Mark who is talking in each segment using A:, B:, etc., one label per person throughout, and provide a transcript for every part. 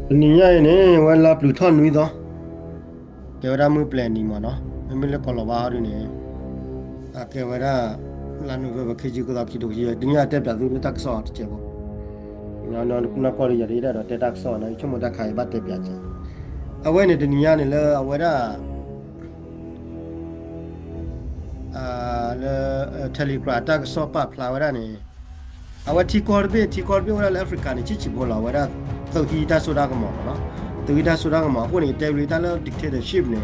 A: Ni ya ne wala Pluton wi do. Ke wada mu plan ni mo no. Me le ko lo ba ri ne. A ke wada la nu ba ke ji ko da ki do ji. Din ya te pya du tak so te bo. No no na ko ri ya ri da do te tak so na chu mo da khai ba te pya ji. A we ne din ya ne le a wada le Telegram tak so pa pla wada ne. A wa ti kor be wada le Africa ne chi chi bo la wada. So hi da so da ko mo no. Tu da so da ko mo ko ni te ri da le dictatorship ne.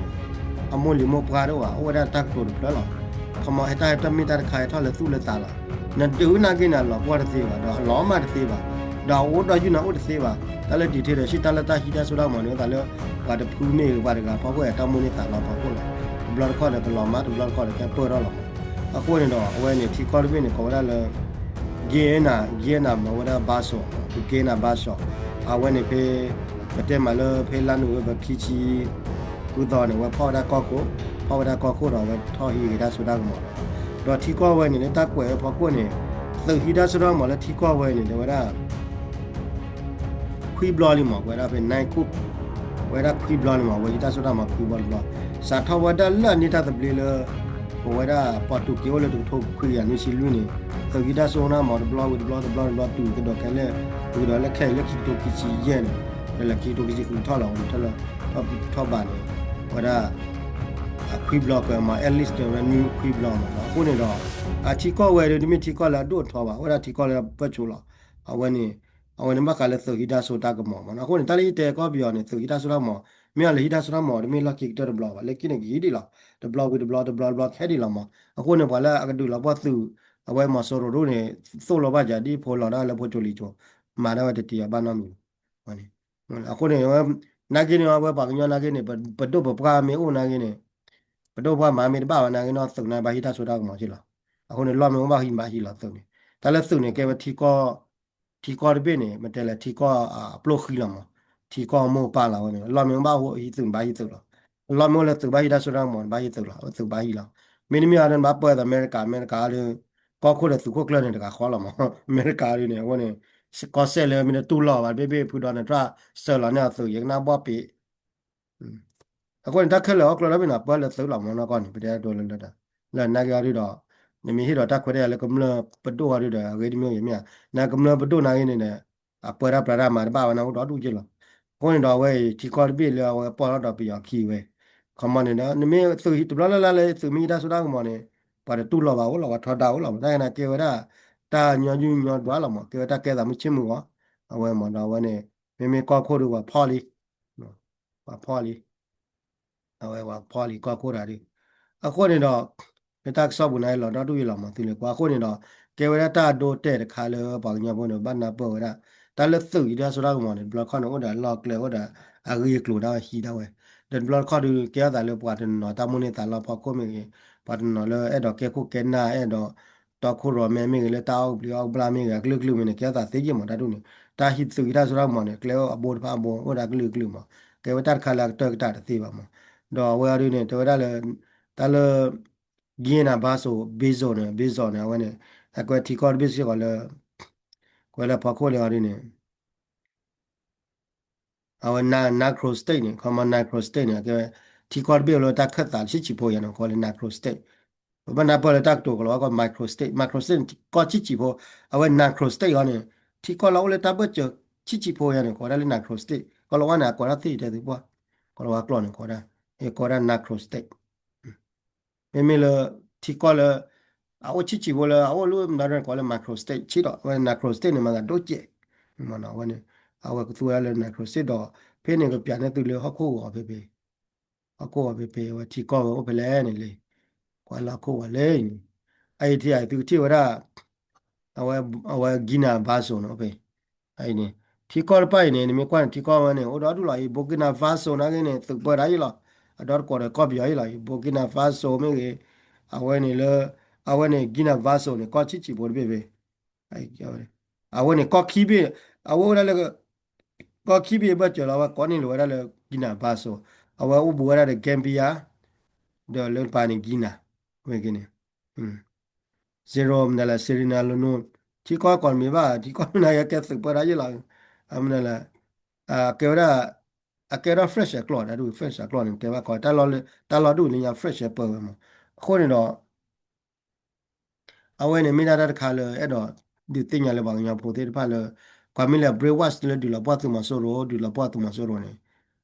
A: Amoli mo paro wa ora tak to lo kama eta mita khai tha le su le ta la na du na ke na lo kwa de ba da lo ma de ba da o da yu na o de ba ta le di the de shi ta le ta hi da so da mo ne ta le ba de phu ne ba de ga pha ko ta mo ne ta la pha ko la blood ko de lo ma blood ko de ke po ro lo a ko ne do awe ne thi ko de ne ko da le ge na mo da ba so ge na ba so awe ne pe ประเทศมาเลยเพลานูแบบคิชีกูตอนเนี่ยว่าพ่อได้ก็โคพ่อได้ก็โคเราแบบท่อฮีได้สุดาหมดดอที่ก็ไว้เนี่ยตากวยพอกูเนี่ยตึกฮีได้สุดาหมดแล้วที่ก็ไว้เนี่ยว่าได้คุยบล็อกลิหมดว่าได้เป็นนายคุบว่าได้คุยบล็อกลิหมดว่าฮีได้สุดาหมดคุยบล็อกสาธาวดาเล่นนี่ถ้าตะเบลเลยว่าได้ปอตุเกียวเลยถูกทุกคุยอย่างนี้ชิลุนี่ตึกฮีได้สุดาหมดบล็อกตู่ก็ดอกแค่เล่ดูดอกแล้วแค่เล็กคิดตัวคิดชีเย็นแล้วคิดตัวคิดชีคือท่อเราท่อเราท่อบานเนี่ยว่าได้ quick block มา at least เนี่ย new quick block มาแล้วคนเนี่ยတော့ที่ก็เวรดิมิที่ก็ละโดดท่อว่าว่าที่ก็ละปัจจุละเอาวันนี้เอาวันนี้มาคันละสุฮิดาโซตากมอมันคนเนี่ยตาลีแต่ก็บิอเนี่ยสุฮิดาโซตามอมีอะไรฮิดาโซตามอมีลักกิกเตอร์บล็อกว่าเล็กเนี่ยกี่ดีละ the block with the block แค่ดีละมาคนเนี่ยพอละก็ดูละว่าสุเอาไว้มาโซโรดูเนี่ยโซโลบาจาดีพอละได้แล้วพอจุลิโจมาได้ว่าติยาบ้านน้ำอยู่วันนี้คนเนี่ยว่านักกินเนี่ยว่าปากเนี่ยนักกินเนี่ยปะดุปะปลาเมียโอนักกินเนี่ย ပတော့ဘွားမာမီတပါဝနာကင်းတော့စုံနေဘာဟိတာဆိုတာကမရှိလားအခုနေလောမေဘာဟိမဟိလားစုံနေဒါလည်းစုံနေကဲထီကောတပိနေမတဲလဲထီကောပလိုခီလာမထီကောမောပါလာဝင်လောမေဘာဟိစုံဘာဟိစုံလားလောမေလည်းစုံဘာဟိတာဆိုတာမဘာဟိစုံလားစုံဘာဟိလားမင်းမီယာရန်ဘာပွဲအမေရိကာလေကောခုတဲ့သူကိုကလနေတကခေါ်လာမအမေရိကာရင်းနေဝင်နေကောဆဲလေမင်းတူလာပါဘေဘေဖူတော်နေထဆယ်လာနေဆိုရင်နာဘောပိအခုတက်ခက်လောကလဘိနာပါလက်သုလာမနာကောနိပတဲ့တော်လလတာလာနာကြရီတော့နိမီဟီတော့တက်ခွဲရလေကမလပတိုဟာရီတော့ဂေဒီမျိုးရမြနာကမလပတိုနာရင်းနေအပရပရမာဘာဝနာတော့တူကြလားကိုရင်တော့ဝဲဒီကော်ပိလေဝဲပေါ်တော့ပြရခီဝဲခမနေနော်နိမီသူဟီတဘလလလေသူမီဒါဆိုတာကမနေပါတယ်တူလောပါဟုတ်လားထော်တာဟုတ်လားဒါကနာကေဝရတာညောညူညောဒွားလာမကေဝတာကဲတာမချင်မှုကောအဝဲမတော့ဝဲနေမိမိကောခိုးတော့ဖော်လီနော်ဖော်လီအဝဲဝဖော်လီကောခိုးတာဒီအခုနေတော့တက်ဆော့ဘူးနိုင်လောတော့တူရလောမသိလေကွာအခုနေတော့ကေဝရတာဒိုတဲ့တခါလေပေါ့ညဘုံတော့ဘာနာပေါ်ရတာလက်သူရဆိုတော့ကမနေဘလော့ခါနော်ဒါလော့ကလေဟောဒါအဂီကလိုဒါဟီဒါဝဲဒန်ဘလော့ခါဒီကေဒါလေပွားတယ်နော်တာမနေတာလောဖော်ကိုမီပတ်နော်လေအဲ့တော့ကေခုကေနာအဲ့တော့တော့ခုရောမဲမင်းလေတောက်ပြီးအောင်ပလာမင်းကဂလုဂလုမင်းကေဒါသိကြမှာဒါတို့နေတာဟီသူရဆိုတော့မနေကလေအဘောဖာဘောဟောဒါဂလုဂလုမှာကေဝတာခါလာတော့တာသိပါမှာတော့ဝဲရီနေတော့ဒါလေဒါလေဂီနာဘာဆိုဘေဇော်နေဝဲနေအကွက်တီကော့ဘေစီကလည်းကွယ်လာဖခိုးလေရီနေအဝနာခရိုစတိတ်နေခမနာခရိုစတိတ်နေကဲတီကော့ဘေလောတက်ခတ်တာချီချီပိုရနော်ခေါ်လေနာခရိုစတိတ်ဘာနာပေါ်တက်တော့ကလောကမိုက်ခရိုစတိတ်ကောချီချီပိုအဝနာခရိုစတိတ်ကနေတီကော့လောလေတပ်ဘချချီချီပိုရနေခေါ်လေနာခရိုစတိတ်ကလောကနာကောရတိတဲ့ဒီပွားကလောကလောနေခေါ်တာခေါ်ရနာခရိုစတိတ်မေမေလတီကောလအဝချီချီဝလာအဝလိုနာရကောလမက်ခရိုစတိတ်ချီတော့ဝဲနာခရိုစတိတ်နေမှာတော့ကျဲမနော်ဝဲနေအဝကသူရလဲနာခရိုစတိတ်တော့ဖေးနေကပြန်နေသူလေဟခုောဖေဖေဟခုောဖေဖေဝတီကောဝဘလဲနေလေကွာလာခုဝလဲအဲ့ဒီအဲ့သူတီဝရအဝဂီနာဘာဆိုနော်ဖေအဲ့နေတီကောပိုင်နေနေမြကွမ်တီကောဝနေဟိုတော့ဒူလာဘိုကီနာဖာဆိုနာကနေသူပေါ်ရည်လားအတော့ကောရကောပြရည်လားဘိုကီနာဖာဆိုမေအဝဲနေလေအဝဲနေဂီနာဗာဆိုနေကောချီချီပေါ်ဘေဘေအဲ့ကြောတယ်အဝဲနေကောခီဘေအဝဲလည်းကောခီဘေဘကျော်လာကောနေလိုရလေဂီနာဗာဆိုအဝဲဥဘူရတဲ့ဂမ်ဘီယာဒေါ်လွန်ပါနေဂီနာဝဲကင်းနေ0မနလာဆီရီနာလိုနိုတီကောကွန်မီဘာတီကောနာရကက်စပရာရလာအမနလာ que ahora a que era fresh cloth du fresh cloth ni te va ko ta lo du ni ya fresh pe mo ko ni do a we ni mi da da ka le e do di tin ya le ba nya po te pa le kwa mi le break wash le du la pa tu ma so ro du la pa tu ma so ro ni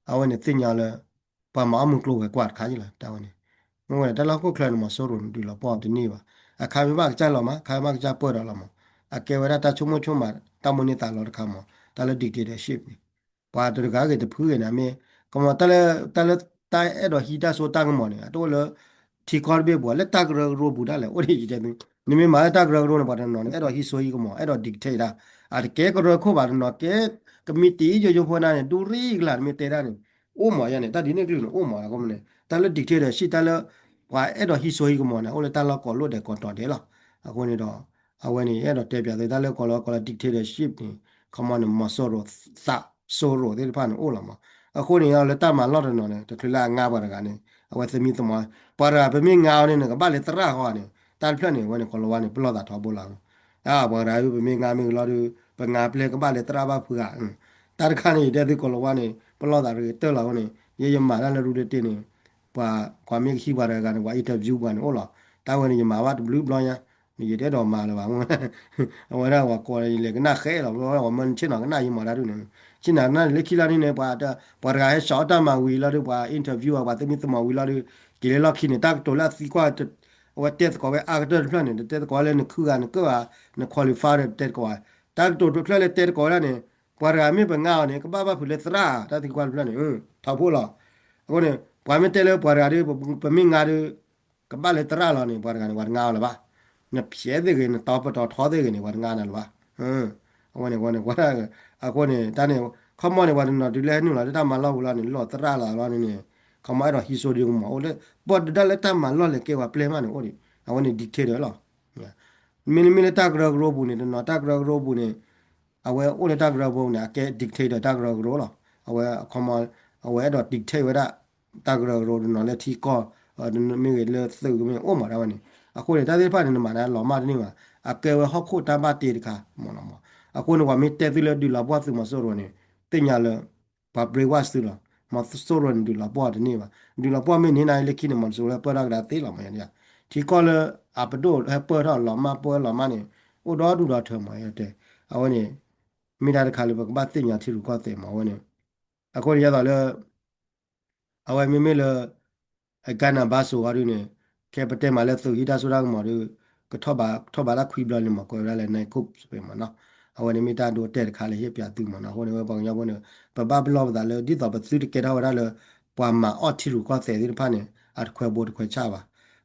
A: a we ni tin ya le pa ma mu klo ke kwat ka ji la ta we ni mo we ta la ko klan ma so ro du la pa ti ni ba a ka mi ba cha lo ma ka ma cha po da lo ma a que ahora ta chumo chuma ta mo ni ta lo ka mo ta le dictatorship pa to ga ge de phu ge na me como ta e do hi ta so ta mo ne to le ti kor be bo le ta gro ro bu da le o ri ji de ni me ma ta gro ro ne ba de no e do hi so yi ko mo e do dictate da a ke ko ro ko ba no ke committee yo yo pho na ne du ri la me te da ne o mo ya ne ta di ne glu no o mo ya ko me ta le dictate shi ta le wa e do hi so yi ko mo na o le ta lo ko lo de ko to de la a ko ni do a we ni e do te pya de ta le ko lo dictatorship ni come on ma so ro sa so ro de pa no o la ma a ko ni ya le ta ma lo de no ne te la nga ba ga ne a we se mi to ma pa ra pe mi nga ne ga ba le tra ho ne ta pla ne we ne ko lo wa ne plo da tho bo la a ba ra yu pe mi nga mi lo du pe nga ple ga ba le tra ba fu ga ta ka ni de ko lo wa ne plo da re te la ne ye ye ma la le ru de te ne pa kwa mi ki ba ra ga ne wa interview ba ne o la ta we ni ma wa blue blond ya你这都嘛了吧？我让我过来那个那黑了，我们去那个那一毛那都能，去那你去那里呢？把这个小单嘛为了的把 interview 啊，把这边怎么为了的，给了去呢？大多了西瓜这我这次搞个啊个这plan 呢，这次搞了呢去啊那个啊那 qualify 的这个啊，大多多出来这个搞了呢，把这个没本啊呢，个爸爸回来是啦，他这 qualify 呢，逃不了，我呢，把没得了，把这个不明啊的，个爸来是啦了呢，把这个玩啊了吧？那撇的给你打不着，他的给你我的安了吧？我啊我呢，但呢，看嘛呢，我那对来你了，他妈老了呢，老子啦了呢，看嘛那 history 的嘛，我嘞，不的来他妈老嘞给我 play 嘛呢，我呢 dictate 了，明大个罗布呢，那大个罗布呢，我嘞大个罗布呢，给 dictate 大个罗了，看嘛，那 dictate 大个罗那嘞提高，那没个嘞手个没，我嘛那呢。အခုလေတာသေးဖာနေမှာလားလော်မတနေမှာအကဲဝဟခုတဘာတေတခါမော်နော်အခုနကမီတဲသီလဒူလာဘွားသူမဆိုးရနေတင်ညာလဘာဘရေဝတ်သူလာမဆိုးရနေဒူလာဘွားတနေမှာဒူလာဘွားမင်းနေနိုင်လက်ခိနေမဆိုးလဲပရကတာသေးလာမယန်ရဒီကောလအပဒိုဟပရလော်မပွဲလော်မနေဥတော်ဒူတော်ထမရတဲ့အဝနေမိတာတခါလေဘကဘာတင်ညာထီရူကောတဲ့မဝနေအခုရတော့လေအဝမေမေလအကနာဘာဆိုရရနေကဲပတဲမှာလဲသူဟိတာဆိုရမှာရကထောဘာလာခွီဘလနေမှာကိုရလဲနိုင်ကုပ်စပေမနော်အဝနေမိတာတို့တဲ့ခါလေရပြတူမနော်ဟိုနေဘောင်ရောက်နေပပဘလော့ဒါလေဒီတော့ပသူတကဲတော့ရလဲပွာမှာအော့ထီရူကောတဲ့ဒီဖာနေအခွဲဘို့ခွဲချပါ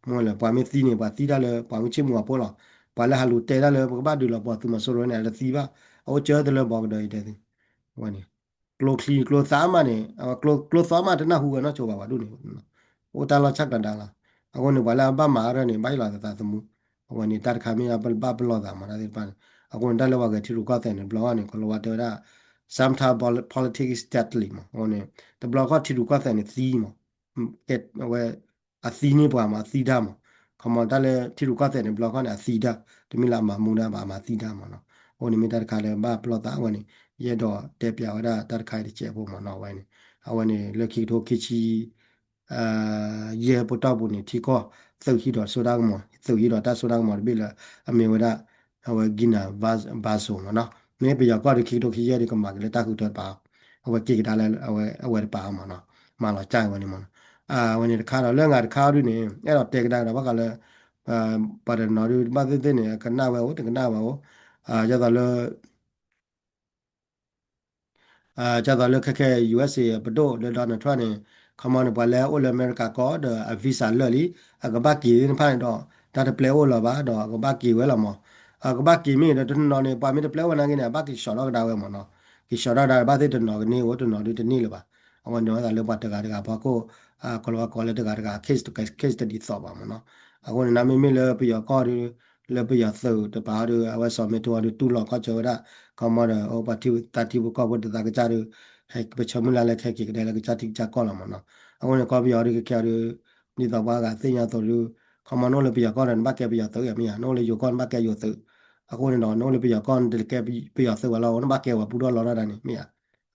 A: မောလေပွာမီသီနေပါသီတာလေပွာမချစ်မှုပေါ်လာပွာလဲဟာလူတဲတယ်လေပကဘာဒူလာပွာသူမဆိုရနေလေသီပါအိုကျဲတယ်လေဘောက်တယ်တဲ့ဝနေကလိုခလီကလိုသားမနေကလိုသားမတနဟူကနော်ချိုပါပါဒုနေဟိုတာလာချက်တန်တာလားအခုနေဘာလာဘာမာရနေဘိုင်လာတာသမူအခုနေတာခါမီအပလဘဘလောတာမနာဒီပန်အခုန်တလဝကတီရူကတဲ့နေဘလောကနေကလောဝတဲရာ sometime politics statly မဟိုနေတဘလောကတီရူကတဲ့နေသီးမကဲဝဲအသီးနေပွားမှာသီးတာမခမတလည်းတီရူကတဲ့နေဘလောကနေအသီးတာတမီလာမှာမူနာပါမှာသီးတာမနော်ဟိုနေမီတာခါလည်းဘာဘလောတာဝနေရဲတော့တဲပြဝဒတတ်ခိုင်တဲ့ကျဲဖို့မနော်ဝိုင်းနေအဝနေလက်ခိထိုခိချီရဲပတော့ဘူးနေတီကောသုဟီတော့ဆိုဒါကမသုဟီတော့တဆိုဒါကမဘီလာအမေဝဒအဝဂိနာဘာဆိုမနော်နေပြရကောခိထိုခိရဲဒီကမကလည်းတခုတော့ပါအဝကိကတာလည်းအဝပါမနော်မလာကြိုင်ဝနေမနော်ဝန်ဒီခါတော့လည်းငါတခါရင်းနေအဲ့တော့တေကတာတော့ဘာကလည်းပါရနော်ဒီဘာတဲ့နေကနာဝဲဟုတ်ကနာဝဲဟုတ်ရတော့လည်းကြတော့လည်းခက်ခဲ USA ဘဒိုလေဒေါ်နယ်ထရန့်နေခမန်ဘလဲအိုလအမေရိကကောဒအဗီဇာလလီအကဘာကီနဖိုင်တော့ဒါတပလေအိုလဘာတော့ကဘာကီဝဲလာမအကဘာကီမင်းတော့နော်နေပါမီတပလေဝနာကိနေဘာကီရှော်တော့ဒါဝဲမနော်ကီရှော်တော့ဒါဘာတဲ့နော်ကနေဝတ်နော်ဒီတနီလပါအဝန်တော့ဒါလောပတ်တကားတကားဘာကိုကလောကောလေတကားတကား case to case တဒီသောပါမနော်အခုနာမီမီလေပြရကောဒီလေပြရသောတပါရအဝဲဆော်မီတိုရတူလောကကျော်ရကမရဩပတိတတိဘကောဘတတာကကြရဟဲ့ပချမလာလက်ခဲကိကတဲ့ကကြတိကြကောလာမနော်အခုကောပြရကကြရဒီတော့ဘာကသိညာတော်လူခမနိုလေပြရကောရန်ဘကပြရတော့ရမီနိုလေယောကောဘကယောတော့အခုနော်နိုလေပြရကောတကပြရသောလာဝဘကဝပူတော့လောရတာနေမီ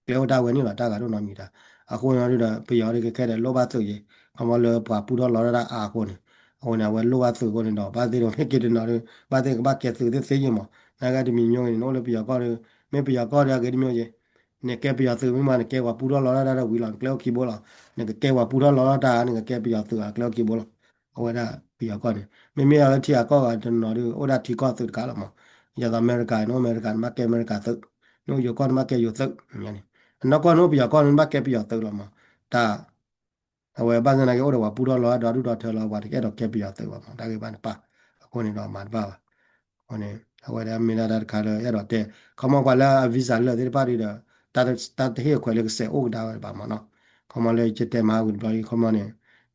A: ကလေတာဝဲနေလာတာကတော့နော်မိတာအခုရရပျော်ရခဲ့တဲ့လောဘစုကြီးခမလောပါပူတော့လောရတာအာကိုနေဟိုနာဝဲလောဘစုကိုနေတော့ဘာသေးတော့ဖြစ်ကြတယ်နော်ဘာသေးကဘာကဲစုတဲ့စေးရင်မနာကတမီမျိုးနေနော်လေပျော်ကောင်းမေပျော်ကောင်းရခဲ့ဒီမျိုးကြီးနေကဲပျော်စုမိမနေကဲဝပူတော့လောရတာဝီလောကလောကီဘောလောနေကဲဝပူတော့လောရတာနေကဲပျော်စုကလောကီဘောလောဟိုဒါပျော်ကောင်းတယ်မေမေရတဲ့ထီကောကကျွန်တော်တို့ဟိုဒါထီကောစုကားလာမှာရတာအမေရိကန်နော်အမေရိကန်မှာကဲအမေရိကန်စုနော်ယောကောမှာကဲယောစုမြန်နေနောက်ကတော့ပြကောမှာကဲပြတော့လာမှာဒါအဝယ်ဘာသာနာကတော့ပူတော့လာတော့တော့ထဲလာပါတကယ်တော့ကဲပြတော့ပါမှာဒါကဘာပါအခုနေတော့မှာပါဟိုနေအဝယ်အမီနာဒါခါရရတော့တဲ့ခမောကလာဗီဇာလာတဲ့ပါရီတာတာဟေခွဲလေကစေအိုဒါပါမှာနော်ခမောလေချစ်တဲ့မှာဘူးဘာခမောနေ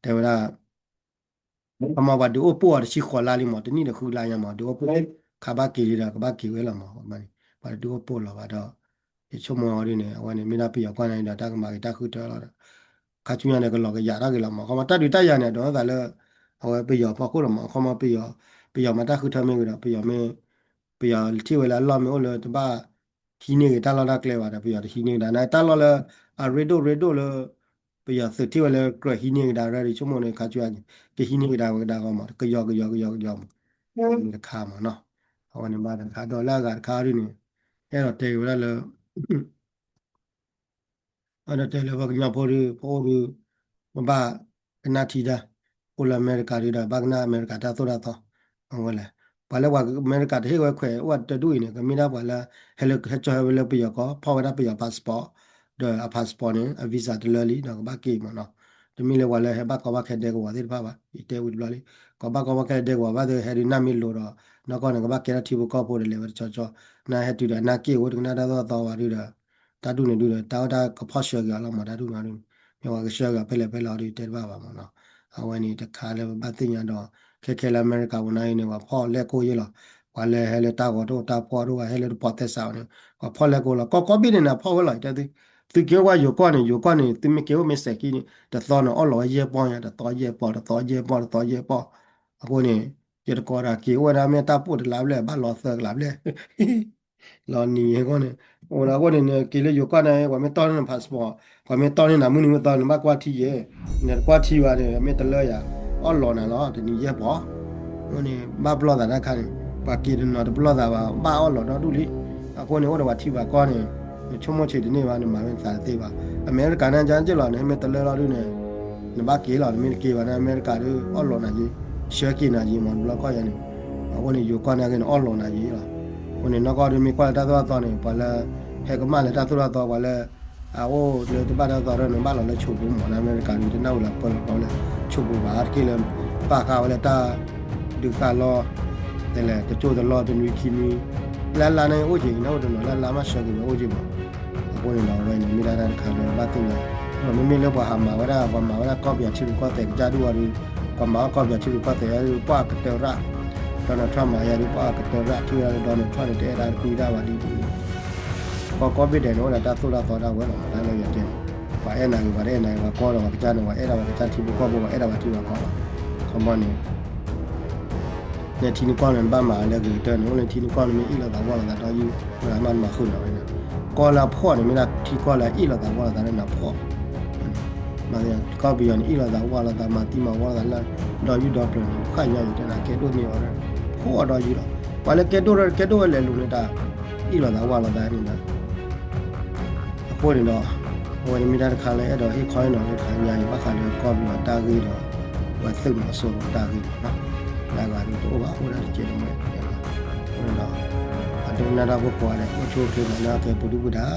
A: တေဝရာခမောကဒူအပေါ်ရှိခေါ်လာလိမတနည်းတစ်ခုလာရမှာဒူအပေါ်ခါဘာကီရီတာကဘာကီဝဲလာမှာဟောမနီဘာဒူအပေါ်လာပါတော့ဒီချုံမော်ရင်းနဲ့အဝယ်နေမိနာပြကွာနိုင်တာတကမာကတခုတော်လာခါချူရနေကလောကရတာကလာမှာခမတတ်တရနေတော့ဒါလည်းဟောပြရဖောက်ခုတော့မှာခမပြရမတခုထမင်းကတော့ပြရမင်းပြရတိဝဲလာလောမေလို့တပါခီနေကတလာကလဲပါတယ်ပြရခီနေတာနိုင်တလာလဲရေဒိုလဲပြရစတိဝဲလဲကရခီနေတာရချုံမော်နေခါချူရကခီနေတာကဒါကမှာကယောတခါမှာနော်ဟောနေမှာတခါတော့လာကခါရင်းနေအဲ့တော့တေဝဲလဲအဲ့တော့တယ်လေဘာကညာပေါ်မဘာကနာတီဒါပိုလအမေရိကရီဒါဘာကနာအမေရိကတာသောတာသောဟောလေဘာလဲဝါအမေရိကတဲ့ဝဲခွဲဝတ်တူနေကမိနာဘာလာဟဲလခချဝဲလေပြရကောဖော်ဝရပြရပတ်စပေါ်ဒအပတ်စပေါ်နေအဗီဇာတလလီတော့ဘာကေမနော်တမီလေဝါလဲဟဲဘာကဘာခဲတဲ့ကွာဒီဘာဘာဒီတဲဝီလလီကဘာခဲတဲ့ကွာဘာတဲ့ဟဲဒီနာမီလိုတော့နော်ကောကဘာကဲတီဘကောပိုလေဝချောနာဟဲတူဒါနာကေဝဒကနာတော့ဝါရီဒါတာတူနေတူတယ်တာကဖော့ရှော့ကလာမှာတာတူနာလို့မြောကရှော့ကဖဲလေဖဲလာတွေတဲပါပါမနော်အဝနီတခါလဲဘာတင်ရတော့ခဲလာအမေရိကဝန်နိုင်နေပါဖော့လက်ကိုရလာဘာလဲဟဲလေတာကတော့တာဖော့တော့ဟဲလေပတ်သက်ဆောင်နေဖော့လက်ကိုလာကောဘီနေဖော့ဝလိုက်တဲ့သူကဝါယောကနေသူမကေဝမစကီနေတသောနော်အော်လောရေပေါ်ရတော့ရေပေါ်အခုနေရကောရာကေဝရာမေတာပုတ်လာလဲဘာလောဆလာလဲလောနီယေကောနေဟိုလာကောနေကေလေယောကနေကွာမေတောင်းနေပတ်စပေါ်ကွာမေတောင်းနေတာမူနီမတောင်းနေမကွာတီရဲ့နေကွာတီပါတယ်မေတလဲရအော်လောနာလောတနီရဲ့ပေါ့ဟိုနေမဘလောတာနခါနေပါကီရနော်ဘလောတာပါဘာအော်လောတော့ဒူလီအခုနေဟိုတော့တီပါကောနေချုံမချေဒီနေပါနေမှာပဲစားသေးပါအမေရိကန်ကြမ်းကြလောနေမေတလဲလောဒူနေနဘာကေလောမေကေပါနေအမေရိကန်တို့အော်လောနာကြီးရှယ်ကီနာကြီးမဘလောကောရနေအခုနေယောကနေကနေအော်လောနာကြီးလားဟိုနေနောက်ကရမီကွာတာတော့နေပါလာဟဲကမလည်းတာတော့ပါလဲအိုးဒီပါတော့ရနေမလာလဲချုပ်ဘူးမနာအမေရိကန်ဒီနောက်လာပေါ်တော့လဲချုပ်ဘူးပါကီလပါကာဝလဲတာဒီကလောတယ်လေတချို့တော့တင်ဝီခီမီလာနေအိုကြီးနောက်တော့လာမရှော့ကြီးအိုကြီးပါအခုနေတော့လည်းမိလာတဲ့ခါလဲဘာတင်လဲမမီလောပါဟာမာဝရကောပြချီကောတဲ့ဂျာဒူဝရီကမာကောပြချီကောတဲ့ပါကတဲ့ရာတော့ထမရရပါကတဲ့ရာထီရတော့ထွက်တဲ့အဲ့ဒါကူတာပါဒီကောဘီတဲ့တော့တာဆိုလာတော့ဝဲတော့ဒါလည်းရတယ်ပါအဲ့နိုင်ကောတော့ကကြားတော့အဲ့ဒါကကြားချီကောဘောအဲ့ဒါကတီပါကောခမနေနေတီနီကောလည်းဘာမှလည်းကြတယ်နော်လေတီနီကောလည်းမိလာတော့ဘာလာတော့ယူဘာမှမခုတော့ဘူးကောလာဖော့နေမိလားတီကောလည်းဣလာတော့ဘာလာတယ်နော်ဖော့မရကောဘီယန်ဣလာတော့ဘာလာတော့မတီမဝါလာတော့ယူတော့ပြန်ခိုင်ရတဲ့နာကဲတော့နေရတယ်ဖော့တော့ယူတော့ဘာလဲကဲတော့လည်းလူနေတာဣလာတော့ဘာလာတယ်နော်အခုနေတော့ဟိုမိသားခါလဲအဲ့တော့ဟိခွိုင်းတော်လေးထိုင်ညာဘက်ခါလေးကောပြီးတော့တာကြီးတော့ဝတ်သိမဆိုတော့တာကြီးနော်လာပါဒီတော့ဘာဟိုလာကြည့်တယ်မယ်ဟိုတော့အတုနာတော့ပေါ်တယ်ဟိုချိုးပြေးလာတဲ့ပုဒ်ပုဒါ